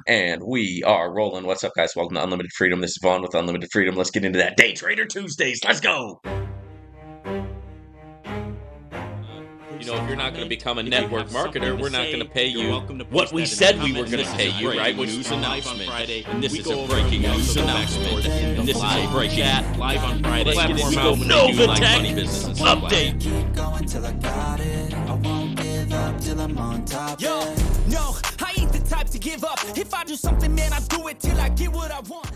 And we are rolling. What's up, guys? Welcome to Unlimited Freedom. This is Vaughn with Unlimited Freedom. Let's get into that Day Trader Tuesdays. Let's go. If you're not going to become a network marketer, we're not going to pay you what we said we were going to pay you, right? News announcement. And this is a breaking news announcement. And this is a breaking live on Friday. Platform Nova Tech update. Keep going till I got it. I won't give up till I'm on top. Yo, no, I ain't the type to give up. If I do something, man, I do it till I get what I want.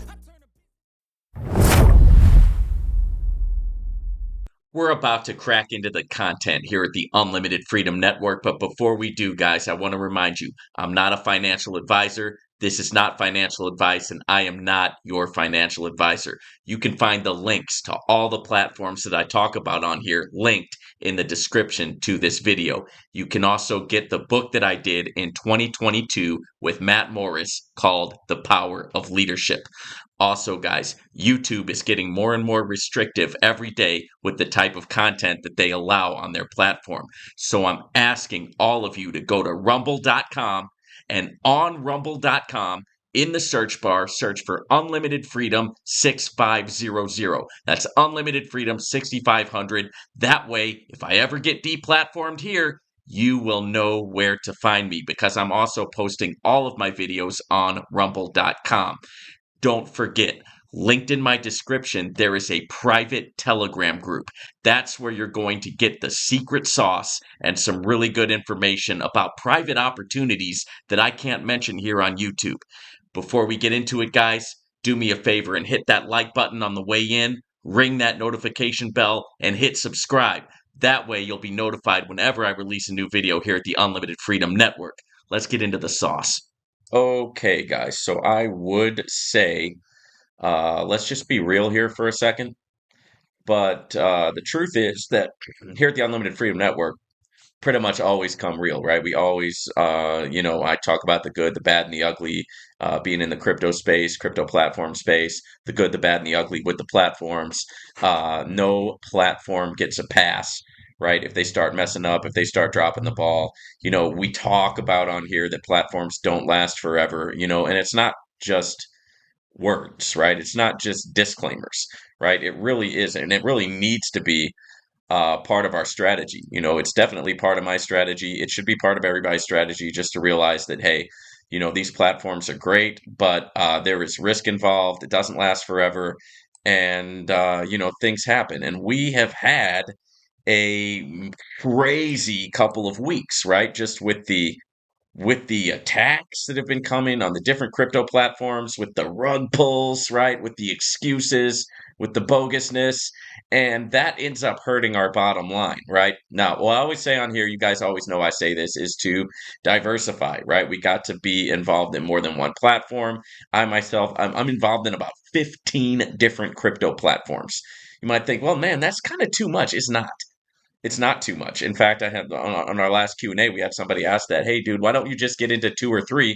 We're about to crack into the content here at the Unlimited Freedom Network, but before we do, guys, I want to remind you, I'm not a financial advisor. This is not financial advice, and I am not your financial advisor. You can find the links to all the platforms that I talk about on here linked in the description to this video. You can also get the book that I did in 2022 with Matt Morris called The Power of Leadership. Also, guys, YouTube is getting more and more restrictive every day with the type of content that they allow on their platform. So I'm asking all of you to go to rumble.com, and on rumble.com, in the search bar, search for Unlimited Freedom 6500. That's Unlimited Freedom 6500. That way, if I ever get deplatformed here, you will know where to find me, because I'm also posting all of my videos on rumble.com. Don't forget, linked in my description, there is a private Telegram group. That's where you're going to get the secret sauce and some really good information about private opportunities that I can't mention here on YouTube. Before we get into it, guys, do me a favor and hit that like button on the way in, ring that notification bell, and hit subscribe. That way you'll be notified whenever I release a new video here at the Unlimited Freedom Network. Let's get into the sauce. Okay, guys, so I would say, let's just be real here for a second. But the truth is that here at the Unlimited Freedom Network, pretty much always come real, right? We always, I talk about the good, the bad, and the ugly, being in the crypto space, crypto platform space, the good, the bad, and the ugly with the platforms. No platform gets a pass, right? If they start messing up, if they start dropping the ball, we talk about on here that platforms don't last forever, and it's not just words, right? It's not just disclaimers, right? It really is, and it really needs to be part of our strategy. It's definitely part of my strategy. It should be part of everybody's strategy, just to realize that, hey, these platforms are great, but there is risk involved. It doesn't last forever. And, things happen. And we have had a crazy couple of weeks, right? Just with the attacks that have been coming on the different crypto platforms, with the rug pulls, right? With the excuses, with the bogusness, and that ends up hurting our bottom line, right? Now, what I always say on here, you guys always know I say this, is to diversify, right? We got to be involved in more than one platform. I myself, I'm involved in about 15 different crypto platforms. You might think, well, man, that's kind of too much. It's not. It's not too much. In fact, I had on our last Q&A, we had somebody ask that, hey, dude, why don't you just get into 2 or 3?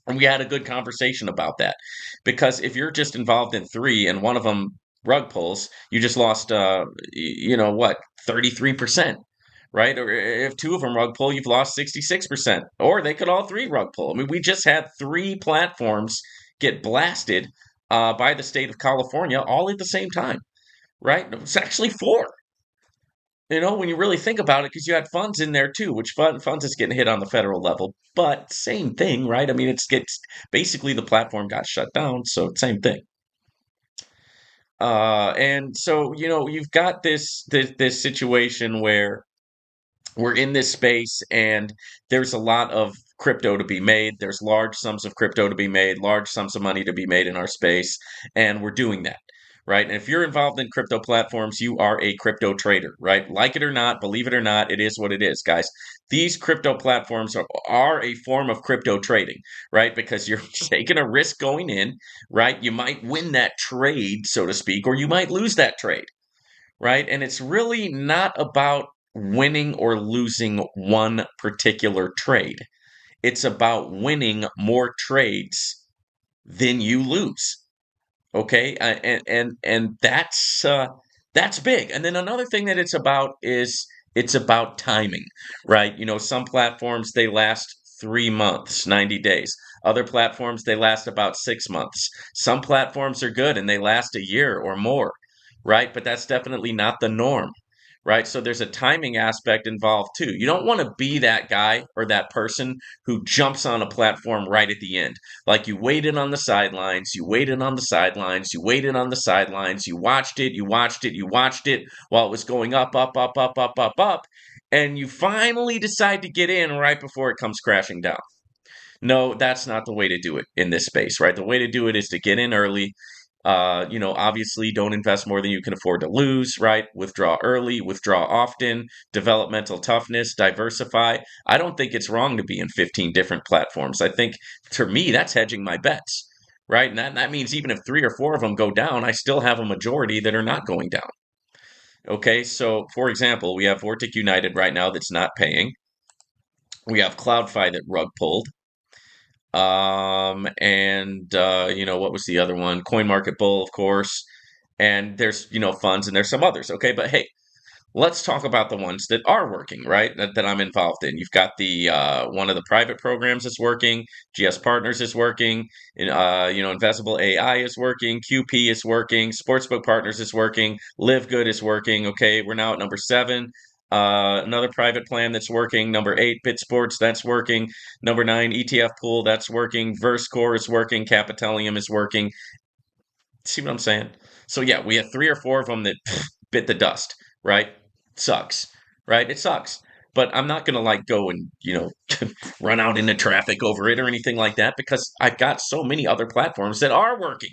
And we had a good conversation about that. Because if you're just involved in 3 and one of them rug pulls, you just lost, 33%, right? Or if 2 of them rug pull, you've lost 66%. Or they could all 3 rug pull. I mean, we just had 3 platforms get blasted by the state of California all at the same time, right? It's actually 4. When you really think about it, because you had funds in there too, which funds is getting hit on the federal level, but same thing, right? I mean, it's basically the platform got shut down, so same thing. And so you've got this situation where we're in this space, and there's a lot of crypto to be made. There's large sums of crypto to be made, large sums of money to be made in our space, and we're doing that. Right. And if you're involved in crypto platforms, you are a crypto trader, right? Like it or not, believe it or not, it is what it is, guys. These crypto platforms are a form of crypto trading, right? Because you're taking a risk going in, right? You might win that trade, so to speak, or you might lose that trade, right? And it's really not about winning or losing one particular trade. It's about winning more trades than you lose. Okay, and that's big. And then another thing that it's about is it's about timing, right? Some platforms, they last 3 months, 90 days. Other platforms, they last about 6 months. Some platforms are good and they last a year or more, right? But that's definitely not the norm, right? So there's a timing aspect involved too. You don't want to be that guy or that person who jumps on a platform right at the end. Like you waited on the sidelines, you waited on the sidelines, you waited on the sidelines, you watched it, you watched it, you watched it while it was going up, up, up, up, up, up, up, and you finally decide to get in right before it comes crashing down. No, that's not the way to do it in this space, right? The way to do it is to get in early. Obviously, don't invest more than you can afford to lose, right? Withdraw early, withdraw often, developmental toughness, diversify. I don't think it's wrong to be in 15 different platforms. I think, to me, that's hedging my bets, right? And that means even if 3 or 4 of them go down, I still have a majority that are not going down. Okay, so for example, we have Vortic United right now that's not paying. We have CloudFi that rug pulled. And what was the other one? Coin Market Bull, of course. And there's, funds and there's some others. Okay. But hey, let's talk about the ones that are working, right? That I'm involved in. You've got the one of the private programs is working. GS Partners is working. Investable AI is working. QP is working. Sportsbook Partners is working. Live Good is working. Okay, we're now at number 7. Another private plan that's working. Number 8, Bit Sports, that's working. Number 9, ETF Pool, that's working. VerseCore is working. Capitalium is working. See what I'm saying? So yeah, we had 3 or 4 of them that bit the dust, right? Sucks, right? It sucks. But I'm not going to go and, run out into traffic over it or anything like that because I've got so many other platforms that are working.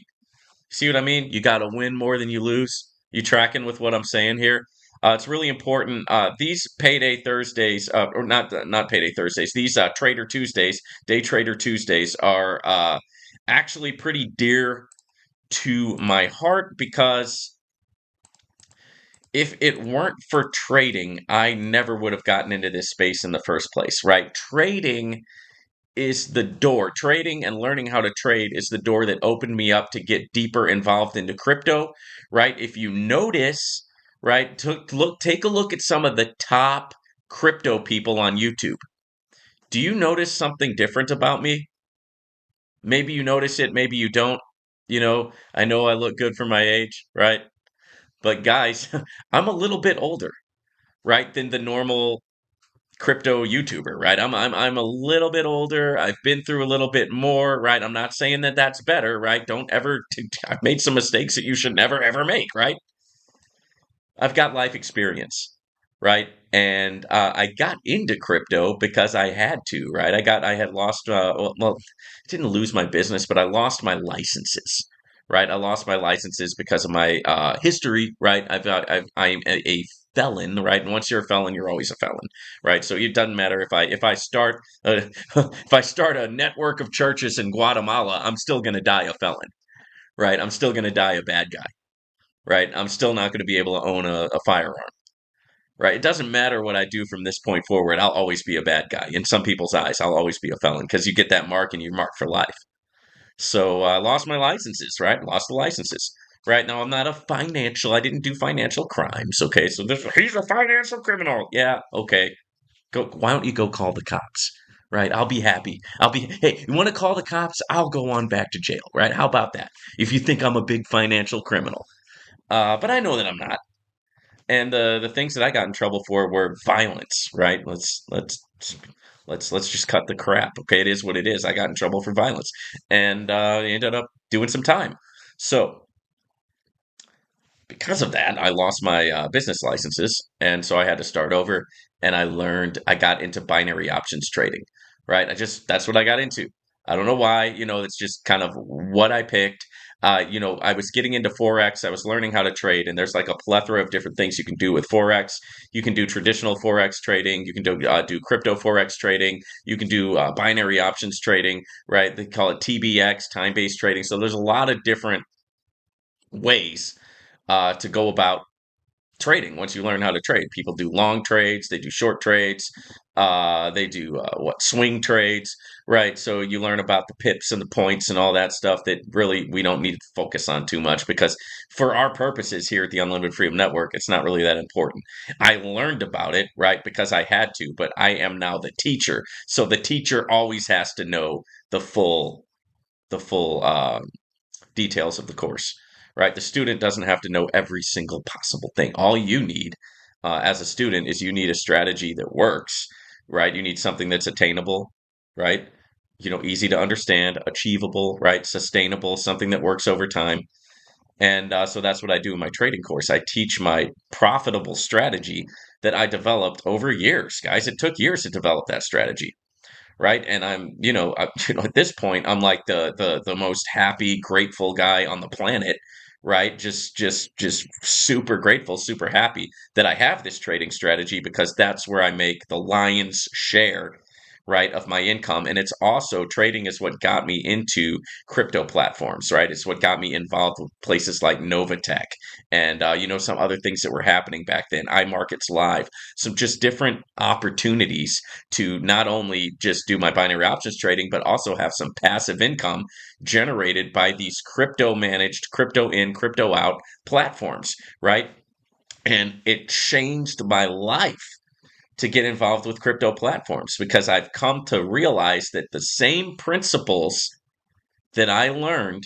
See what I mean? You got to win more than you lose. You tracking with what I'm saying here? It's really important. These payday Thursdays, or not payday Thursdays. These Trader Tuesdays, Day Trader Tuesdays, are actually pretty dear to my heart because if it weren't for trading, I never would have gotten into this space in the first place, right? Trading is the door. Trading and learning how to trade is the door that opened me up to get deeper involved into crypto, right? If you notice, right, take a look at some of the top crypto people on YouTube. Do you notice something different about me? Maybe you notice it, maybe you don't. I know I look good for my age, right? But guys, I'm a little bit older, right, than the normal crypto YouTuber, right? I'm a little bit older. I've been through a little bit more, right? I'm not saying that that's better, right? Don't ever. I've made some mistakes that you should never ever make, right? I've got life experience, right? And I got into crypto because I had to, right? I had lost, I didn't lose my business, but I lost my licenses, right? I lost my licenses because of my history, right? I'm a felon, right? And once you're a felon, you're always a felon, right? So it doesn't matter if I start if I start a network of churches in Guatemala, I'm still going to die a felon, right? I'm still going to die a bad guy, right? I'm still not going to be able to own a firearm, right? It doesn't matter what I do from this point forward. I'll always be a bad guy. In some people's eyes, I'll always be a felon because you get that mark and you're marked for life. So I lost my licenses, right? Lost the licenses. Right now, I'm not I didn't do financial crimes. Okay. So he's a financial criminal. Yeah. Okay. Why don't you go call the cops? Right. I'll be happy. Hey, you want to call the cops? I'll go on back to jail. Right. How about that? If you think I'm a big financial criminal. But I know that I'm not. And the things that I got in trouble for were violence, right? Let's just cut the crap. Okay, it is what it is. I got in trouble for violence, and ended up doing some time. So because of that, I lost my business licenses, and so I had to start over. And I got into binary options trading, right? That's what I got into. I don't know why, it's just kind of what I picked. I was getting into Forex. I was learning how to trade, and there's like a plethora of different things you can do with Forex. You can do traditional Forex trading. You can do crypto Forex trading. You can do binary options trading, right? They call it TBX, time-based trading. So there's a lot of different ways to go about trading once you learn how to trade. People do long trades, they do short trades, they do swing trades, right? So you learn about the pips and the points and all that stuff that really we don't need to focus on too much because for our purposes here at the Unlimited Freedom Network, it's not really that important. I learned about it, right, because I had to, but I am now the teacher. So the teacher always has to know the full details of the course, right? The student doesn't have to know every single possible thing. All you need as a student is you need a strategy that works, right? You need something that's attainable, right? Easy to understand, achievable, right? Sustainable, something that works over time. And so that's what I do in my trading course. I teach my profitable strategy that I developed over years, guys. It took years to develop that strategy, right? And at this point, I'm like the most happy, grateful guy on the planet, right? Just super grateful, super happy that I have this trading strategy because that's where I make the lion's share, right, of my income. And it's also trading is what got me into crypto platforms, right? It's what got me involved with places like Novatech and some other things that were happening back then. iMarkets Live, some just different opportunities to not only just do my binary options trading, but also have some passive income generated by these crypto managed, crypto in, crypto out platforms, right? And it changed my life to get involved with crypto platforms because I've come to realize that the same principles that I learned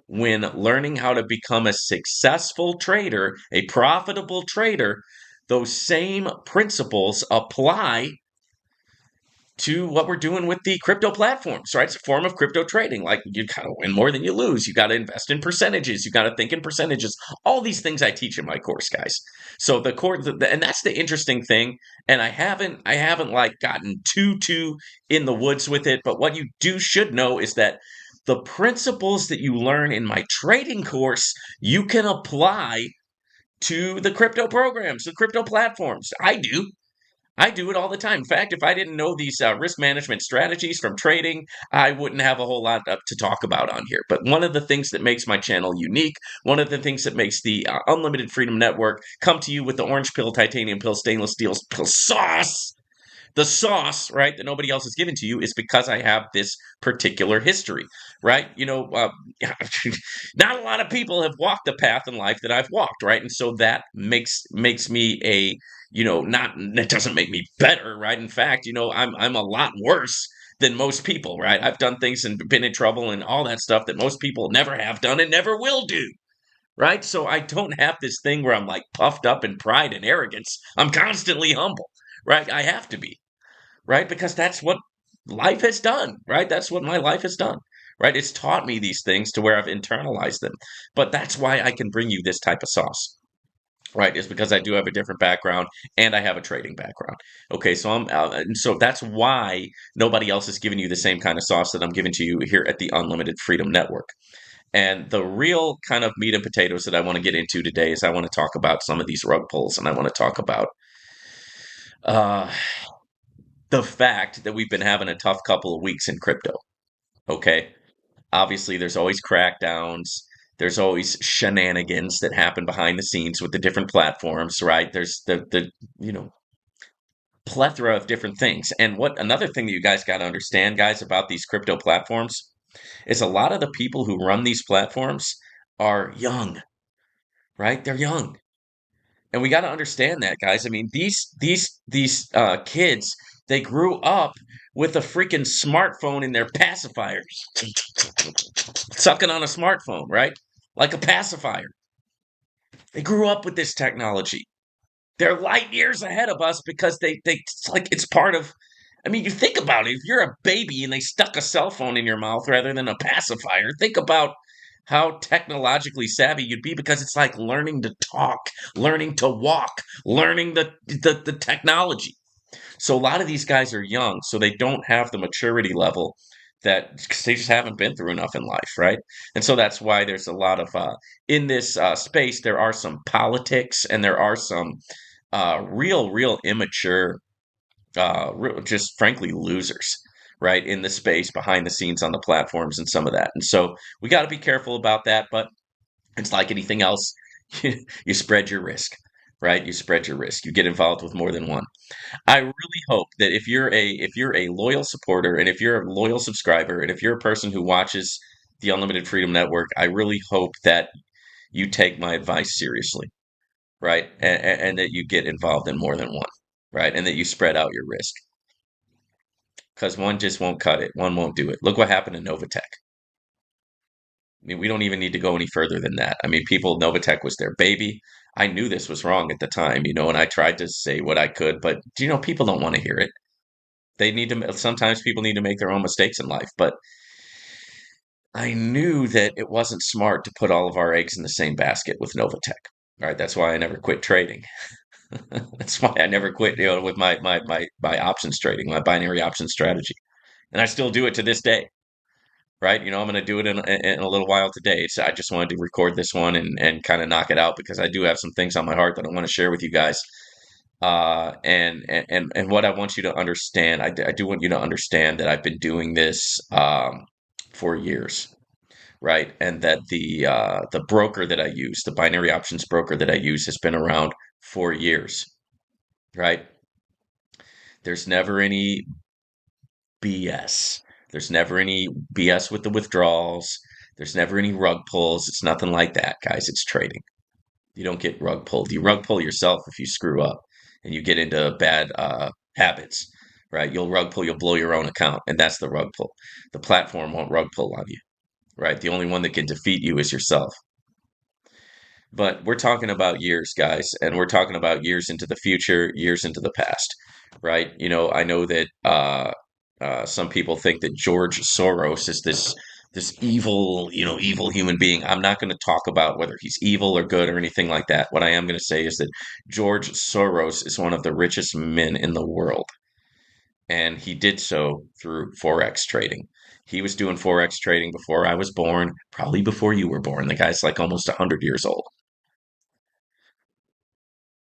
when learning how to become a successful trader, a profitable trader, those same principles apply to what we're doing with the crypto platforms, right? It's a form of crypto trading. Like you got to win more than you lose. You got to invest in percentages. You got to think in percentages. All these things I teach in my course, guys. So the core, and that's the interesting thing. And I haven't like gotten too in the woods with it. But what you should know is that the principles that you learn in my trading course, you can apply to the crypto programs, the crypto platforms. I do it all the time. In fact, if I didn't know these risk management strategies from trading, I wouldn't have a whole lot to talk about on here. But one of the things that makes my channel unique, one of the things that makes the Unlimited Freedom Network come to you with the orange pill, titanium pill, stainless steel pill sauce, the sauce, right, that nobody else has given to you is because I have this particular history, right? Not a lot of people have walked the path in life that I've walked, right? And so that makes me a, not, that doesn't make me better, right? In fact, I'm a lot worse than most people, right? I've done things and been in trouble and all that stuff that most people never have done and never will do. Right. So I don't have this thing where I'm like puffed up in pride and arrogance. I'm constantly humble. Right. I have to be right? Because that's what life has done, right? That's what my life has done, right? It's taught me these things to where I've internalized them. But that's why I can bring you this type of sauce, right? It's because I do have a different background and I have a trading background. Okay, so and so that's why nobody else is giving you the same kind of sauce that I'm giving to you here at the Unlimited Freedom Network. And the real kind of meat and potatoes that I want to get into today is I want to talk about some of these rug pulls and I want to talk about uh, the fact that we've been having a tough couple of weeks in crypto. Okay. Obviously, there's always crackdowns. There's always shenanigans that happen behind the scenes with the different platforms, right? There's the plethora of different things. And what another thing that you guys got to understand, guys, about these crypto platforms is a lot of the people who run these platforms are young, right? They're young. And we got to understand that, guys. I mean, these kids, they grew up with a freaking smartphone in their pacifiers, sucking on a smartphone, right? Like a pacifier. They grew up with this technology. They're light years ahead of us because it's like it's part of. I mean, you think about it. If you're a baby and they stuck a cell phone in your mouth rather than a pacifier, think about how technologically savvy you'd be because it's like learning to talk, learning to walk, learning the technology. So a lot of these guys are young, so they don't have the maturity level that 'cause they just haven't been through enough in life, right? And so that's why there's a lot of in this space there are some politics and there are some real immature, just frankly losers, right, in the space behind the scenes on the platforms and some of that. And so we got to be careful about that. But it's like anything else, you spread your risk, right? You spread your risk. You get involved with more than one. I really hope that if you're a loyal supporter and if you're a loyal subscriber and if you're a person who watches the Unlimited Freedom Network, I really hope that you take my advice seriously, right? And that you get involved in more than one, right? And that you spread out your risk because one just won't cut it. One won't do it. Look what happened to Novatech. I mean, we don't even need to go any further than that. I mean, Novatech was their baby. I knew this was wrong at the time, and I tried to say what I could, but people don't want to hear it. Sometimes people need to make their own mistakes in life, but I knew that it wasn't smart to put all of our eggs in the same basket with Novatech. All right, that's why I never quit trading. That's why I never quit, with my options trading, my binary option strategy, and I still do it to this day. Right, I'm going to do it in a little while today. I just wanted to record this one and kind of knock it out because I do have some things on my heart that I want to share with you guys. And what I want you to understand, I do want you to understand that I've been doing this for years, right? And that the broker that I use, the binary options broker that I use, has been around for years, right? There's never any BS. There's never any BS with the withdrawals. There's never any rug pulls. It's nothing like that, guys. It's trading. You don't get rug pulled. You rug pull yourself if you screw up and you get into bad habits, right? You'll rug pull, you'll blow your own account, and that's the rug pull. The platform won't rug pull on you, right? The only one that can defeat you is yourself. But we're talking about years, guys, and we're talking about years into the future, years into the past, right? I know that some people think that George Soros is this evil, evil human being. I'm not going to talk about whether he's evil or good or anything like that. What I am going to say is that George Soros is one of the richest men in the world, and he did so through Forex trading. He was doing Forex trading before I was born, probably before you were born. The guy's like almost 100 years old.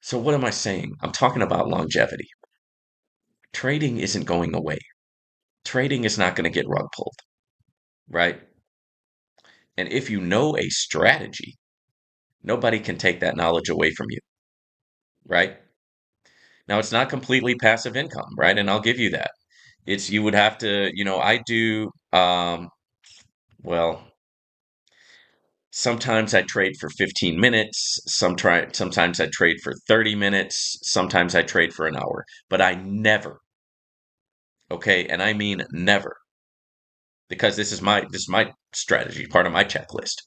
So what am I saying? I'm talking about longevity. Trading isn't going away. Trading is not going to get rug pulled, right? And if you know a strategy, nobody can take that knowledge away from you, right? Now, it's not completely passive income, right? And I'll give you that. You would have to, I do, well, sometimes I trade for 15 minutes. Sometimes I trade for 30 minutes. Sometimes I trade for an hour, but I never, okay, and I mean never, because this is my strategy, part of my checklist.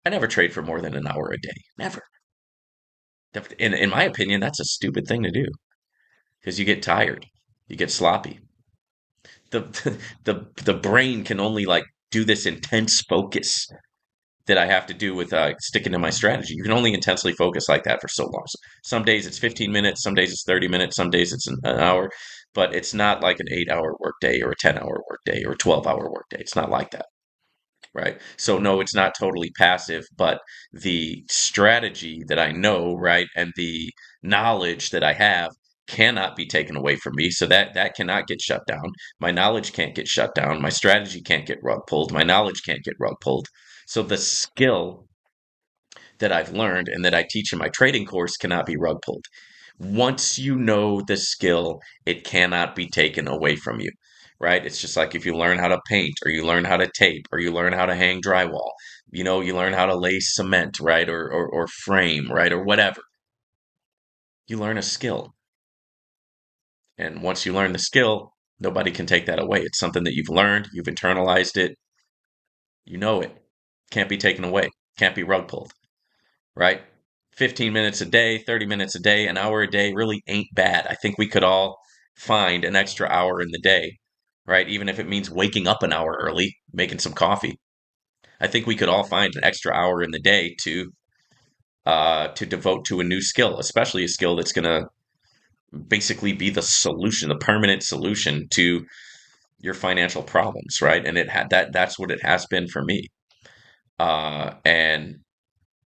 I never trade for more than an hour a day. Never. In my opinion, that's a stupid thing to do because you get tired, you get sloppy. The the brain can only like do this intense focus that I have to do with sticking to my strategy. You can only intensely focus like that for so long. Some days it's 15 minutes, some days it's 30 minutes, some days it's an hour, but it's not like an 8-hour workday or a 10-hour workday or a 12-hour workday. It's not like that. Right. So no, it's not totally passive, but the strategy that I know, right, and the knowledge that I have cannot be taken away from me. So that cannot get shut down. My knowledge can't get shut down. My strategy can't get rug pulled. My knowledge can't get rug pulled. So the skill that I've learned and that I teach in my trading course cannot be rug pulled. Once you know the skill, it cannot be taken away from you, right? It's just like if you learn how to paint or you learn how to tape or you learn how to hang drywall, you learn how to lay cement, right? Or frame, right? Or whatever. You learn a skill. And once you learn the skill, nobody can take that away. It's something that you've learned, you've internalized it, you know it. Can't be taken away, can't be rug pulled, right? 15 minutes a day, 30 minutes a day, an hour a day really ain't bad. I think we could all find an extra hour in the day, right? Even if it means waking up an hour early, making some coffee. I think we could all find an extra hour in the day to devote to a new skill, especially a skill that's going to basically be the solution, the permanent solution to your financial problems, right? And that's what it has been for me. And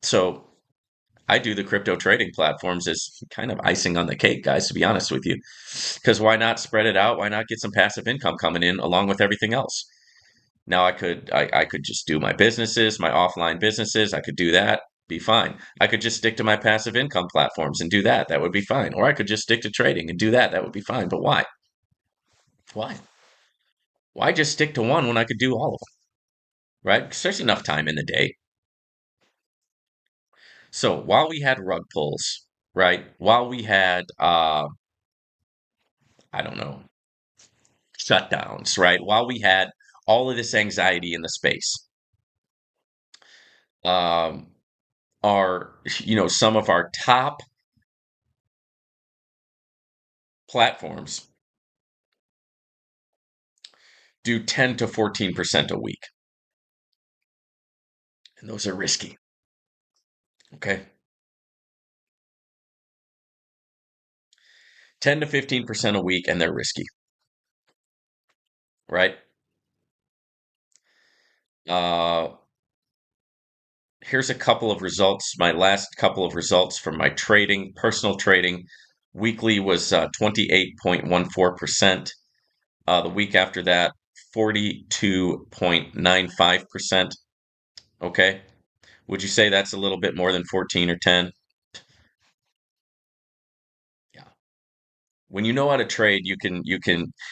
so I do the crypto trading platforms as kind of icing on the cake, guys, to be honest with you. Because why not spread it out? Why not get some passive income coming in along with everything else? Now I could just do my businesses, my offline businesses. I could do that. Be fine. I could just stick to my passive income platforms and do that. That would be fine. Or I could just stick to trading and do that. That would be fine. But why? Why? Why just stick to one when I could do all of them? Right? Because there's enough time in the day. So while we had rug pulls, right? While we had, I don't know, shutdowns, right? While we had all of this anxiety in the space, um, some of our top platforms do 10 to 14% a week. And those are risky. Okay. 10 to 15% a week, and they're risky, right? Uh, Here's a couple of results. My last couple of results from my trading, personal trading. Weekly was 28.14%. The week after that, 42.95%. Okay. Would you say that's a little bit more than 14 or 10? Yeah. When you know how to trade,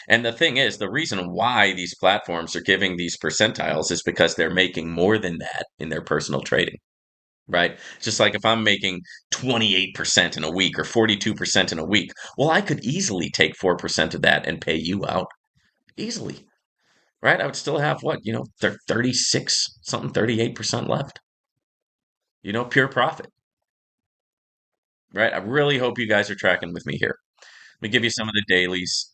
and the thing is, the reason why these platforms are giving these percentiles is because they're making more than that in their personal trading. Right? Just like if I'm making 28% in a week or 42% in a week, well, I could easily take 4% of that and pay you out easily, right? I would still have what, 36 something, 38% left, pure profit, right? I really hope you guys are tracking with me here. Let me give you some of the dailies.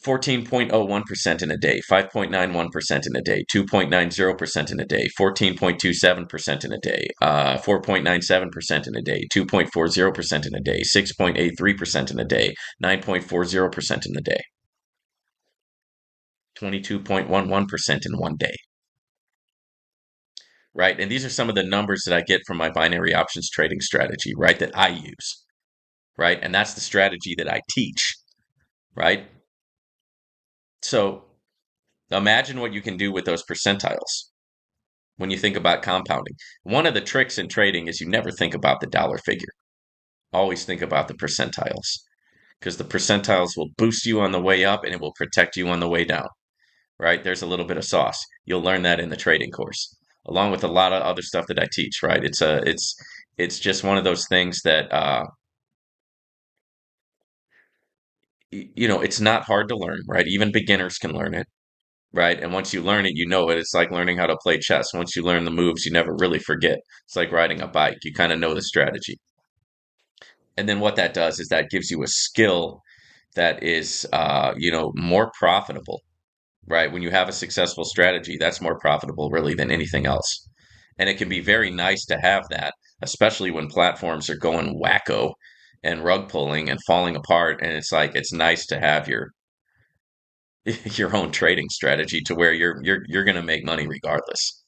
14.01% in a day, 5.91% in a day, 2.90% in a day, 14.27% in a day, 4.97% in a day, 2.40% in a day, 6.83% in a day, 9.40% in a day, 22.11% in one day. Right? And these are some of the numbers that I get from my binary options trading strategy, right? That I use, right? And that's the strategy that I teach, right? So imagine what you can do with those percentiles when you think about compounding. One of the tricks in trading is you never think about the dollar figure. Always think about the percentiles because the percentiles will boost you on the way up and it will protect you on the way down, right? There's a little bit of sauce. You'll learn that in the trading course, along with a lot of other stuff that I teach, right? It's just one of those things that, it's not hard to learn, right? Even beginners can learn it. Right. And once you learn it, you know it. It's like learning how to play chess. Once you learn the moves, you never really forget. It's like riding a bike. You kind of know the strategy. And then what that does is that gives you a skill that is, more profitable, right? When you have a successful strategy, that's more profitable really than anything else. And it can be very nice to have that, especially when platforms are going wacko and rug pulling and falling apart. And it's like, it's nice to have your own trading strategy to where you're going to make money regardless.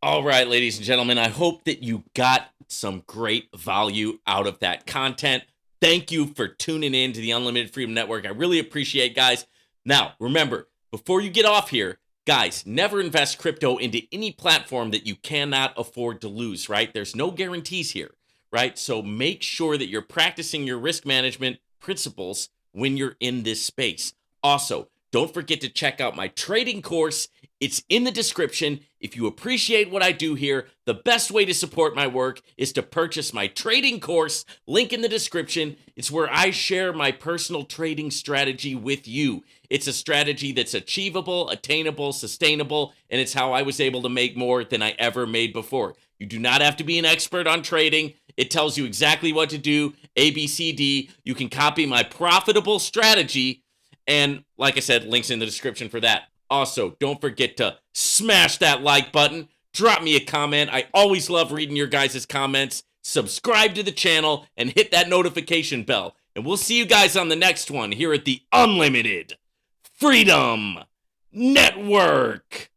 All right, ladies and gentlemen, I hope that you got some great value out of that content. Thank you for tuning in to the Unlimited Freedom Network. I really appreciate, guys. Now, remember, before you get off here, guys, never invest crypto into any platform that you cannot afford to lose, right? There's no guarantees here, right? So make sure that you're practicing your risk management principles when you're in this space. Also, don't forget to check out my trading course. It's in the description. If you appreciate what I do here, the best way to support my work is to purchase my trading course. Link in the description. It's where I share my personal trading strategy with you. It's a strategy that's achievable, attainable, sustainable, and it's how I was able to make more than I ever made before. You do not have to be an expert on trading. It tells you exactly what to do, A, B, C, D. You can copy my profitable strategy. And like I said, links in the description for that. Also, don't forget to smash that like button. Drop me a comment. I always love reading your guys' comments. Subscribe to the channel and hit that notification bell. And we'll see you guys on the next one here at the Unlimited Freedom Network.